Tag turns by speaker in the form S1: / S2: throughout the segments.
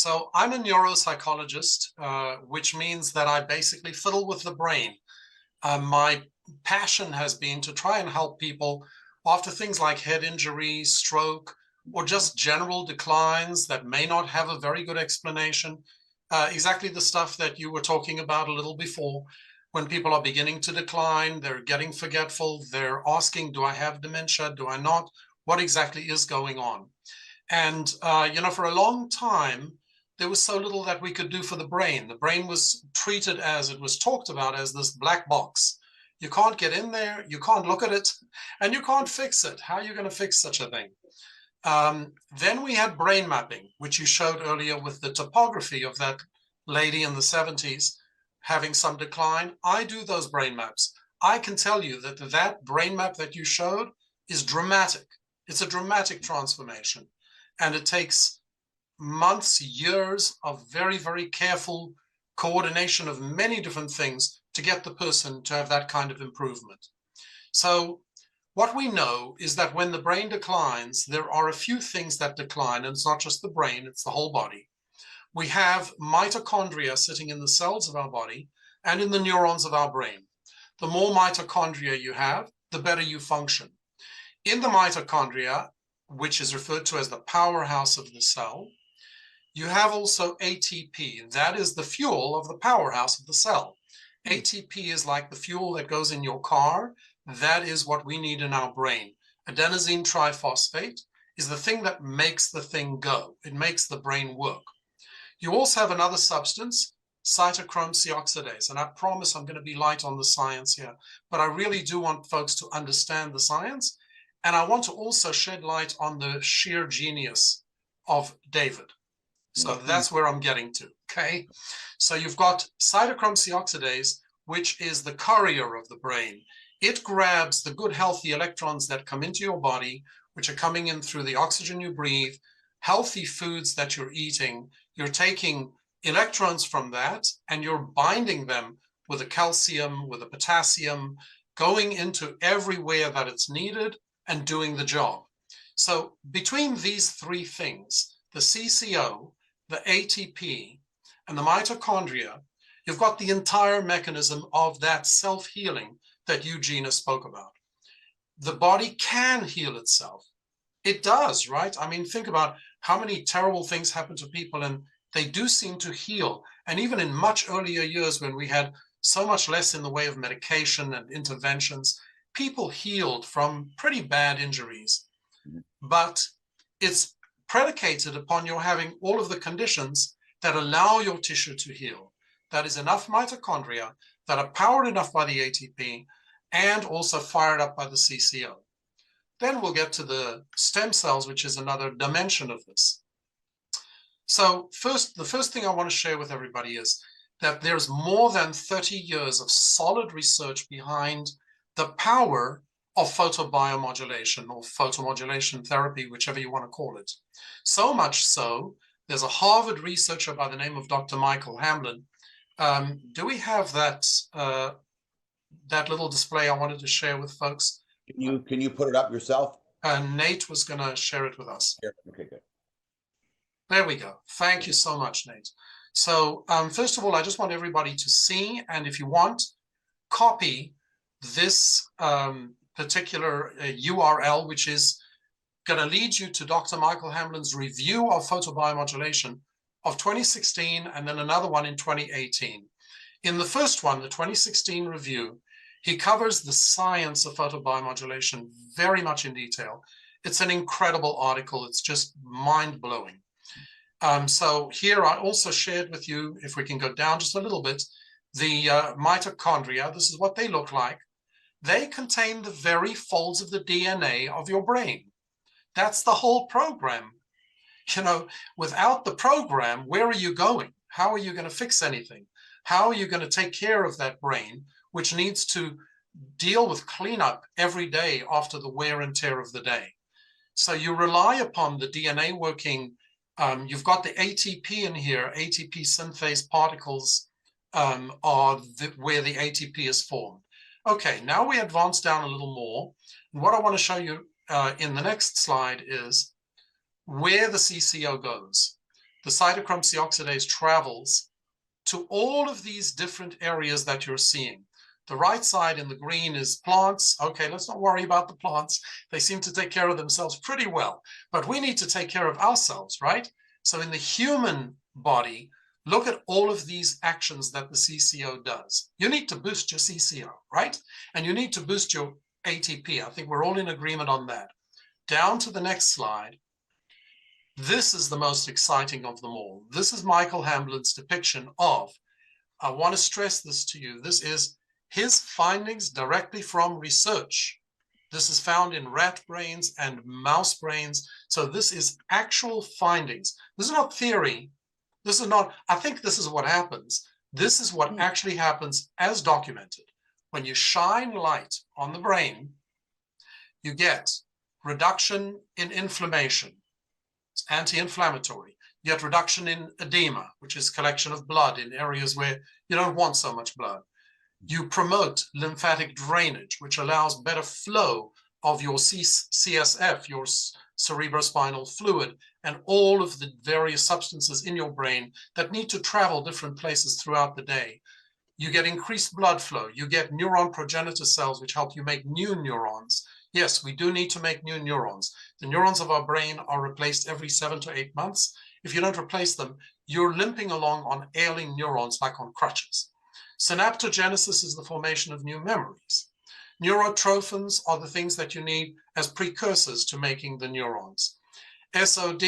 S1: So I'm a neuropsychologist, which means that I basically fiddle with the brain. My passion has been to try and help people after things like head injury, stroke, or just general declines that may not have a very good explanation. Exactly the stuff that you were talking about a little before. When people are beginning to decline, they're getting forgetful, they're asking, do I have dementia? Do I not? What exactly is going on? And, for a long time, there was so little that we could do for the brain. The brain was treated as, it was talked about as this black box. You can't get in there, you can't look at it, and you can't fix it. How are you going to fix such a thing? Then we had brain mapping, which you showed earlier with the topography of that lady in the 70s having some decline. I do those brain maps. I can tell you that that brain map that you showed is dramatic. It's a dramatic transformation. And it takes months, years of very, very careful coordination of many different things to get the person to have that kind of improvement. So what we know is that when the brain declines, there are a few things that decline, and it's not just the brain, it's the whole body. We have mitochondria sitting in the cells of our body and in the neurons of our brain. The more mitochondria you have, the better you function. In the mitochondria, which is referred to as the powerhouse of the cell, you have also ATP. That is the fuel of the powerhouse of the cell. ATP is like the fuel that goes in your car. That is what we need in our brain. Adenosine triphosphate is the thing that makes the thing go. It makes the brain work. You also have another substance, cytochrome C oxidase. And I promise I'm going to be light on the science here, but I really do want folks to understand the science. And I want to also shed light on the sheer genius of David. So that's where I'm getting to, okay? So you've got cytochrome C oxidase, which is the courier of the brain. It grabs the good, healthy electrons that come into your body, which are coming in through the oxygen you breathe, healthy foods that you're eating. You're taking electrons from that, and you're binding them with the calcium, with the potassium, going into everywhere that it's needed and doing the job. So between these three things, the CCO, the ATP, and the mitochondria, you've got the entire mechanism of that self-healing that Eugenia spoke about. The body can heal itself. It does, right? I mean, think about how many terrible things happen to people, and they do seem to heal. And even in much earlier years, when we had so much less in the way of medication and interventions, people healed from pretty bad injuries. But it's predicated upon your having all of the conditions that allow your tissue to heal. That is enough mitochondria that are powered enough by the ATP and also fired up by the CCO. Then we'll get to the stem cells, which is another dimension of this. So the first thing I want to share with everybody is that there's more than 30 years of solid research behind the power of photobiomodulation or photomodulation therapy, whichever you want to call it. So much so, there's a Harvard researcher by the name of Dr. Michael Hamblin. Do we have that that little display I wanted to share with folks?
S2: Can you put it up yourself?
S1: Nate was going to share it with us.
S2: Okay, good.
S1: There we go. Thank you so much, Nate. So first of all, I just want everybody to see, and if you want, copy this particular URL, which is going to lead you to Dr. Michael Hamblin's review of photobiomodulation of 2016, and then another one in 2018. In the first one, the 2016 review, he covers the science of photobiomodulation very much in detail. It's an incredible article. It's just mind-blowing. So here I also shared with you, if we can go down just a little bit, the mitochondria. This is what they look like. They contain the very folds of the DNA of your brain. That's the whole program. You know, without the program, where are you going? How are you going to fix anything? How are you going to take care of that brain, which needs to deal with cleanup every day after the wear and tear of the day? So you rely upon the DNA working. You've got the ATP in here. ATP synthase particles are where the ATP is formed. Okay, now we advance down a little more. And what I want to show you in the next slide is where the CCO goes. the cytochrome C oxidase travels to all of these different areas that you're seeing. The right side in the green is plants. Okay, let's not worry about the plants. They seem to take care of themselves pretty well, but we need to take care of ourselves, right? So in the human body, look at all of these actions that the CCO does. You need to boost your CCO, right? And you need to boost your ATP. I think we're all in agreement on that. Down to the next slide. This is the most exciting of them all. This is Michael Hamblin's depiction of, I want to stress this to you, this is his findings directly from research. This is found in rat brains and mouse brains. So this is actual findings. This is not theory. This is not, I think this is what happens. This is what actually happens as documented. When you shine light on the brain, you get reduction in inflammation. It's anti-inflammatory. You get reduction in edema, which is collection of blood in areas where you don't want so much blood. You promote lymphatic drainage, which allows better flow of your CSF, your cerebrospinal fluid, and all of the various substances in your brain that need to travel different places throughout the day. You get increased blood flow. You get neuron progenitor cells, which help you make new neurons. Yes, we do need to make new neurons. The neurons of our brain are replaced every 7 to 8 months. If you don't replace them, you're limping along on ailing neurons like on crutches. Synaptogenesis is the formation of new memories. Neurotrophins are the things that you need as precursors to making the neurons. SOD,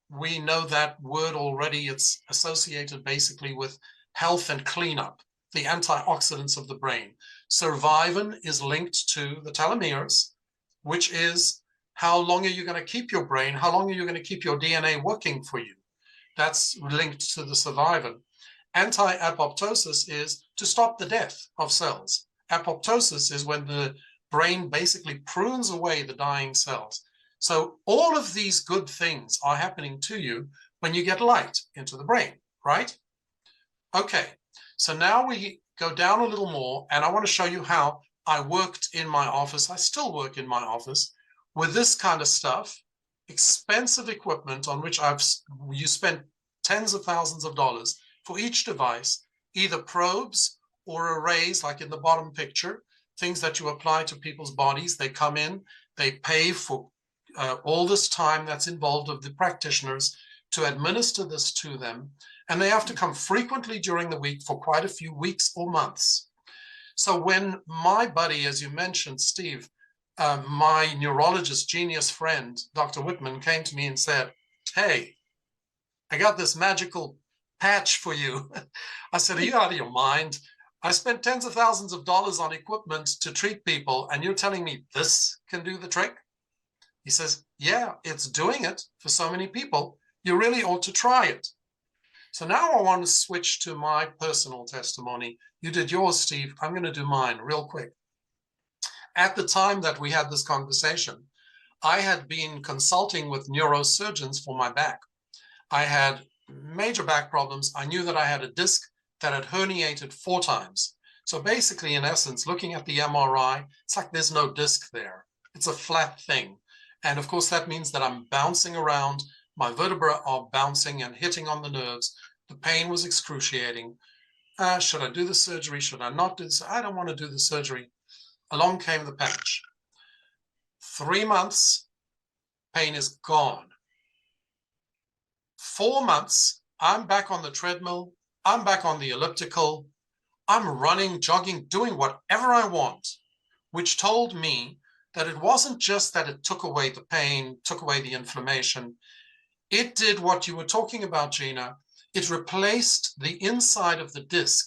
S1: we know that word already. It's associated basically with health and cleanup, the antioxidants of the brain. Survivin is linked to the telomeres, which is how long are you going to keep your brain? How long are you going to keep your DNA working for you? That's linked to the survivin. Anti-apoptosis is to stop the death of cells. Apoptosis is when the brain basically prunes away the dying cells. So all of these good things are happening to you when you get light into the brain, right? Okay, so now we go down a little more, and I want to show you how I worked in my office. I still work in my office with this kind of stuff, expensive equipment on which you spend tens of thousands of dollars for each device, either probes or arrays, like in the bottom picture, things that you apply to people's bodies. They come in, they pay for all this time that's involved of the practitioners to administer this to them, and they have to come frequently during the week for quite a few weeks or months. So when my buddy, as you mentioned, Steve, my neurologist genius friend, Dr. Whitman, came to me and said, hey, I got this magical patch for you. I said, are you out of your mind? I spent tens of thousands of dollars on equipment to treat people, and you're telling me this can do the trick? He says, yeah, it's doing it for so many people. You really ought to try it. So now I want to switch to my personal testimony. You did yours, Steve. I'm going to do mine real quick. At the time that we had this conversation, I had been consulting with neurosurgeons for my back. I had major back problems. I knew that I had a disc that had herniated 4 times. So basically, in essence, looking at the MRI, it's like there's no disc there. It's a flat thing. And of course, that means that I'm bouncing around. My vertebrae are bouncing and hitting on the nerves. The pain was excruciating. Should I do the surgery? Should I not do this? I don't want to do the surgery. Along came the patch. 3 months, pain is gone. 4 months, I'm back on the treadmill. I'm back on the elliptical. I'm running, jogging, doing whatever I want, which told me that it wasn't just that it took away the pain, took away the inflammation. It did what you were talking about, Gina. It replaced the inside of the disc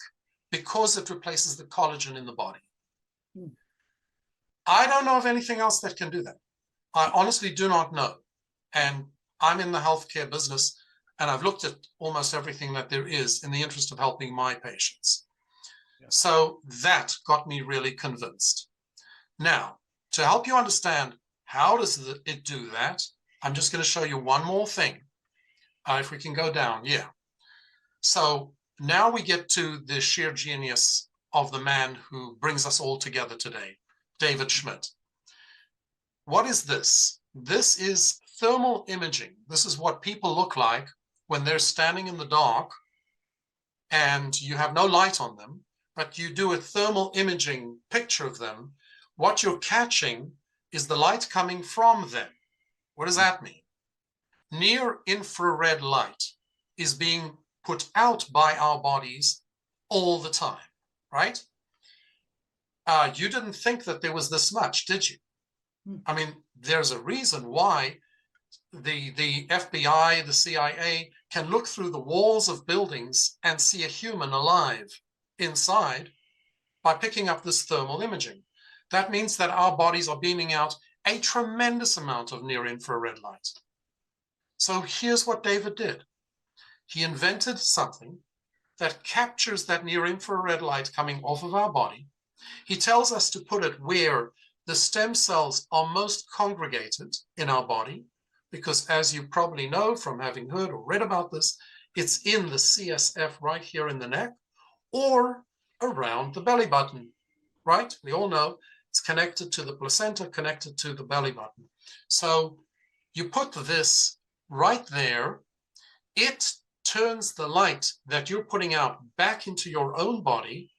S1: because it replaces the collagen in the body. I don't know of anything else that can do that. I honestly do not know. And I'm in the healthcare business, and I've looked at almost everything that there is in the interest of helping my patients. Yeah. So that got me really convinced. Now, to help you understand how does it do that, I'm just going to show you one more thing. If we can go down, yeah. So now we get to the sheer genius of the man who brings us all together today, David Schmidt. What is this? This is thermal imaging. This is what people look like when they're standing in the dark and you have no light on them, but you do a thermal imaging picture of them, what you're catching is the light coming from them. What does that mean? Near infrared light is being put out by our bodies all the time, right? You didn't think that there was this much, did you? I mean, there's a reason why the FBI, the CIA can look through the walls of buildings and see a human alive inside by picking up this thermal imaging. That means that our bodies are beaming out a tremendous amount of near-infrared light. So here's what David did. He invented something that captures that near-infrared light coming off of our body. He tells us to put it where the stem cells are most congregated in our body, because as you probably know from having heard or read about this, it's in the CSF right here in the neck or around the belly button, right? We all know it's connected to the placenta, connected to the belly button. So you put this right there, it turns the light that you're putting out back into your own body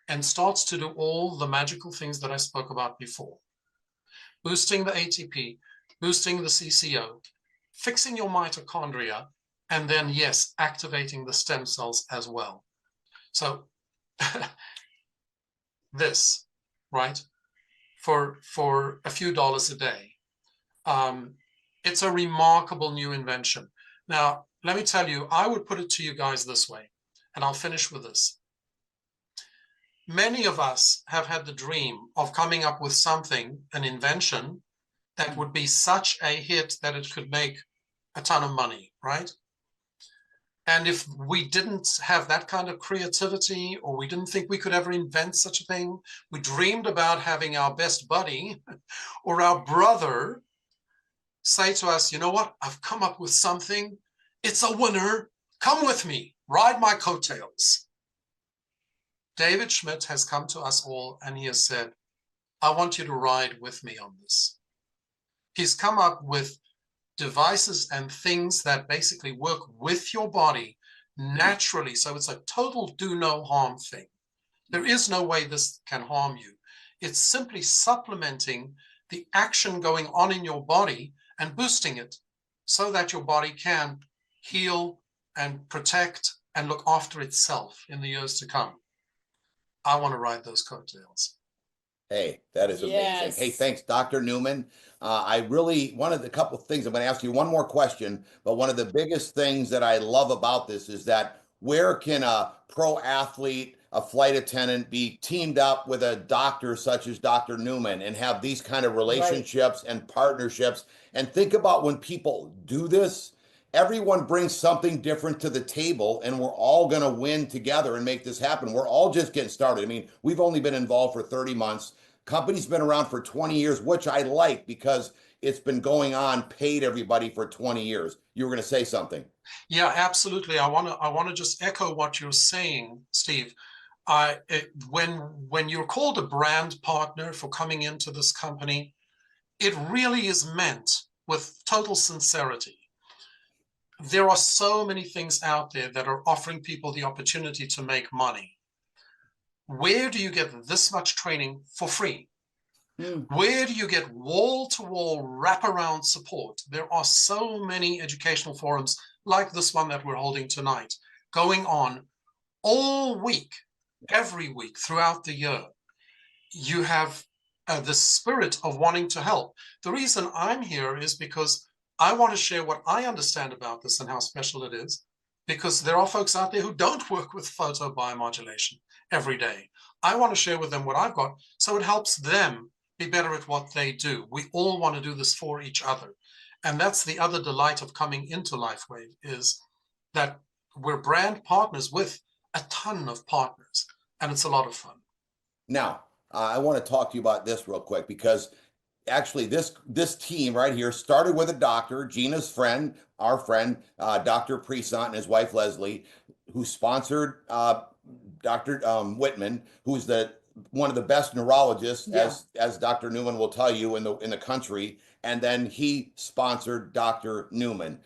S1: and starts to do all the magical things that I spoke about before. Boosting the ATP, boosting the CCO, fixing your mitochondria, and then, yes, activating the stem cells as well. So this, right, for a few dollars a day. It's a remarkable new invention. Now, let me tell you, I would put it to you guys this way, and I'll finish with this. Many of us have had the dream of coming up with something, an invention, that would be such a hit that it could make a ton of money, right? And if we didn't have that kind of creativity, or we didn't think we could ever invent such a thing, we dreamed about having our best buddy or our brother say to us, you know what, I've come up with something. It's a winner. Come with me, ride my coattails. David Schmidt has come to us all and he has said, I want you to ride with me on this. He's come up with devices and things that basically work with your body naturally. So it's a total do no harm thing. There is no way this can harm you. It's simply supplementing the action going on in your body and boosting it so that your body can heal and protect and look after itself in the years to come. I want to ride those coattails.
S2: Hey, that is amazing.
S3: Yes.
S2: Hey, thanks, Dr. Niuman. I really wanted a couple of things. I'm going to ask you one more question, but one of the biggest things that I love about this is that where can a pro athlete, a flight attendant be teamed up with a doctor such as Dr. Niuman and have these kind of relationships and partnerships? And think about when people do this, everyone brings something different to the table and we're all going to win together and make this happen. We're all just getting started. I mean, we've only been involved for 30 months. Company's been around for 20 years, which I like because it's been going on, paid everybody for 20 years. You were going to say something.
S1: Yeah, absolutely. I want to just echo what you're saying, Steve. When you're called a brand partner for coming into this company, it really is meant with total sincerity. There are so many things out there that are offering people the opportunity to make money. Where do you get this much training for free? Where do you get wall-to-wall wraparound support? There are so many educational forums like this one that we're holding tonight, going on all week, every week throughout the year. You have the spirit of wanting to help. The reason I'm here is because I want to share what I understand about this and how special it is, because there are folks out there who don't work with photobiomodulation every day. I want to share with them what I've got so it helps them be better at what they do. We all want to do this for each other. And that's the other delight of coming into LifeWave, is that we're brand partners with a ton of partners, and it's a lot of fun.
S2: Now, I want to talk to you about this real quick, because actually this team right here started with a doctor, Gina's friend, our friend, Dr. Presant and his wife, Leslie, who sponsored Dr. Whitman, who's the one of the best neurologists,
S3: Yeah.
S2: as Dr. ניומן will tell you, in the country. And then he sponsored Dr. ניוman,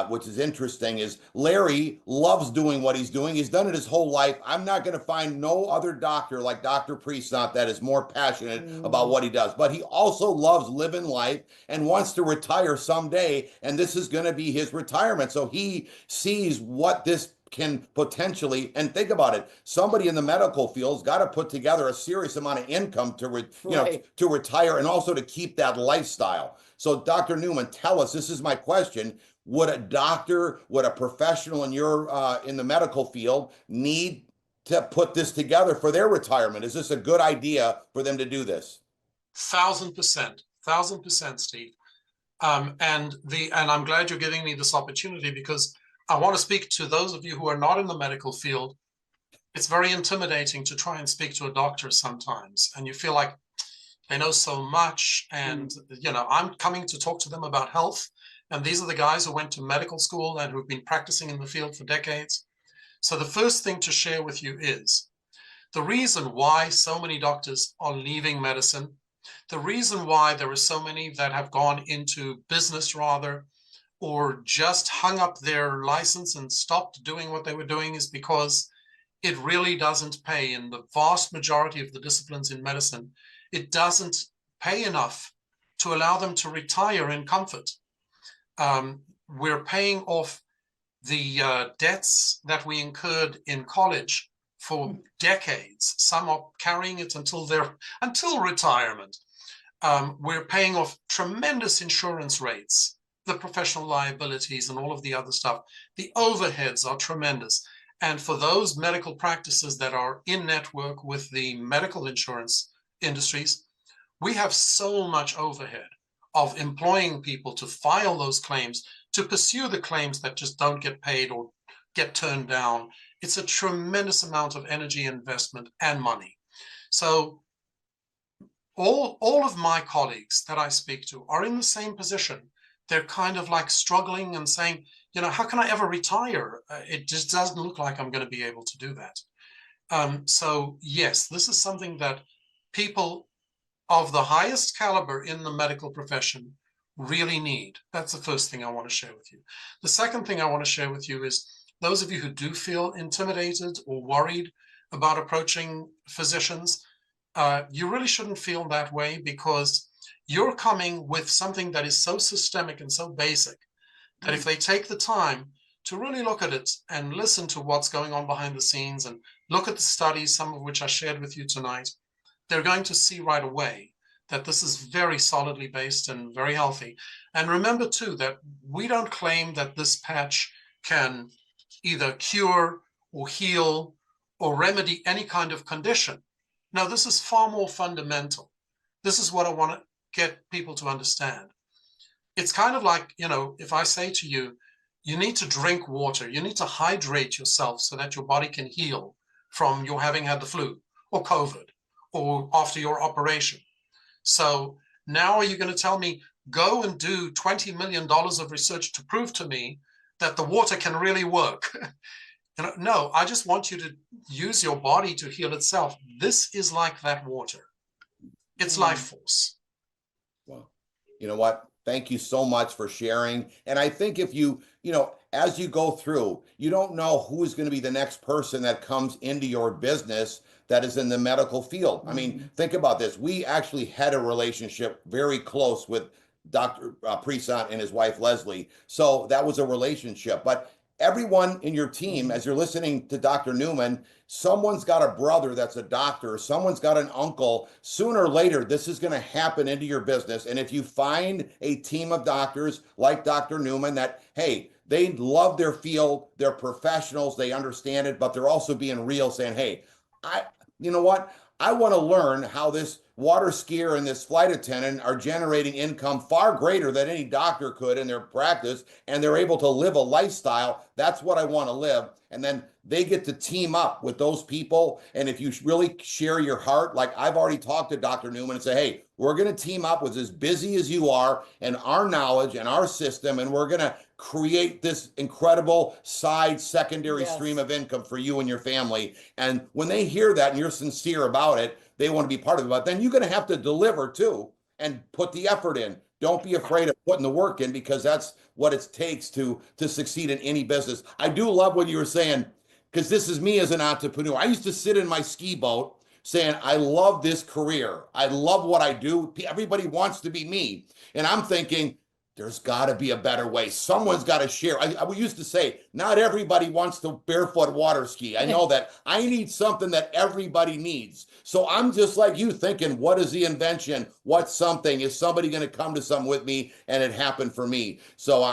S2: which is interesting. Is Larry loves doing what he's doing. He's done it his whole life. I'm not going to find no other doctor like Dr. Presant that is more passionate about what he does. But he also loves living life and wants to retire someday. And this is going to be his retirement. So he sees what this can potentially, and think about it, somebody in the medical field's got to put together a serious amount of income to to retire and also to keep that lifestyle. So Dr. Ніуman, tell us, this is my question, would a doctor, would a professional in your in the medical field need to put this together for their retirement? Is this a good idea for them to do this?
S1: 1,000%, Steve. And I'm glad you're giving me this opportunity, because I want to speak to those of you who are not in the medical field. It's very intimidating to try and speak to a doctor sometimes, and you feel like they know so much, and I'm coming to talk to them about health, and these are the guys who went to medical school and who've been practicing in the field for decades. So the first thing to share with you is the reason why so many doctors are leaving medicine, the reason why there are so many that have gone into business rather, or just hung up their license and stopped doing what they were doing, is because it really doesn't pay. In the vast majority of the disciplines in medicine, it doesn't pay enough to allow them to retire in comfort. We're paying off the debts that we incurred in college for decades. Some are carrying it until retirement. We're paying off tremendous insurance rates, the professional liabilities and all of the other stuff. The overheads are tremendous. And for those medical practices that are in network with the medical insurance industries, we have so much overhead of employing people to file those claims, to pursue the claims that just don't get paid or get turned down. It's a tremendous amount of energy, investment, and money. So all of my colleagues that I speak to are in the same position. They're kind of like struggling and saying, how can I ever retire? It just doesn't look like I'm going to be able to do that. So yes, this is something that people of the highest caliber in the medical profession really need. That's the first thing I want to share with you. The second thing I want to share with you is those of you who do feel intimidated or worried about approaching physicians, you really shouldn't feel that way, because you're coming with something that is so systemic and so basic that if they take the time to really look at it and listen to what's going on behind the scenes and look at the studies, some of which I shared with you tonight, they're going to see right away that this is very solidly based and very healthy. And remember too, that we don't claim that this patch can either cure or heal or remedy any kind of condition. No, this is far more fundamental. This is what I want to get people to understand. It's kind of like, if I say to you, you need to drink water, you need to hydrate yourself so that your body can heal from your having had the flu or COVID or after your operation. So now are you going to tell me, go and do $20 million of research to prove to me that the water can really work? No, I just want you to use your body to heal itself. This is like that water. It's life force.
S2: Well, you know what? Thank you so much for sharing. And I think if you, as you go through, you don't know who is going to be the next person that comes into your business that is in the medical field. I mean, think about this. We actually had a relationship very close with Dr. Presant and his wife, Leslie. So that was a relationship. But everyone in your team, as you're listening to Dr. Ніуman, someone's got a brother that's a doctor, someone's got an uncle. Sooner or later, this is going to happen into your business. And if you find a team of doctors like Dr. Ніуman that, hey, they love their field, they're professionals, they understand it, but they're also being real, saying, hey, you know what? I want to learn how this water skier and this flight attendant are generating income far greater than any doctor could in their practice, and they're able to live a lifestyle. That's what I want to live. And then they get to team up with those people. And if you really share your heart, like I've already talked to Dr. Ніuman and say, hey, we're going to team up with as busy as you are and our knowledge and our system, and we're going to create this incredible secondary stream of income for you and your family. And when they hear that and you're sincere about it, they want to be part of it. But then you're going to have to deliver too and put the effort in. Don't be afraid of putting the work in, because that's what it takes to succeed in any business. I do love what you were saying, because this is me as an entrepreneur. I used to sit in my ski boat saying, I love this career. I love what I do. Everybody wants to be me. And I'm thinking, there's got to be a better way. Someone's got to share. I used to say, not everybody wants to barefoot water ski. I know that. I need something that everybody needs. So I'm just like you, thinking, what is the invention? What's something? Is somebody going to come to something with me? And it happened for me. So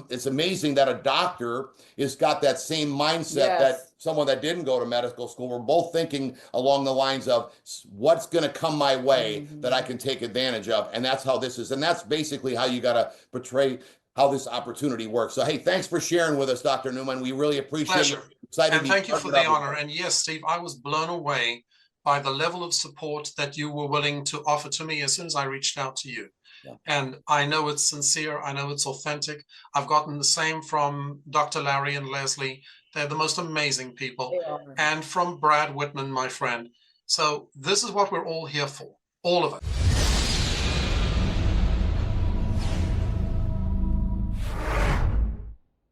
S2: it's amazing that a doctor has got that same mindset that someone that didn't go to medical school. We're both thinking along the lines of what's going to come my way that I can take advantage of. And that's how this is. And that's basically how you got to portray how this opportunity works. So, hey, thanks for sharing with us, Dr. Neumann. We really appreciate it.
S1: Excited and thank you for the honor. And yes, Steve, I was blown away by the level of support that you were willing to offer to me as soon as I reached out to you. And I know it's sincere. I know it's authentic. I've gotten the same from Dr. Larry and Leslie. They're the most amazing people. And from Brad Whitman, my friend. So this is what we're all here for, all of it.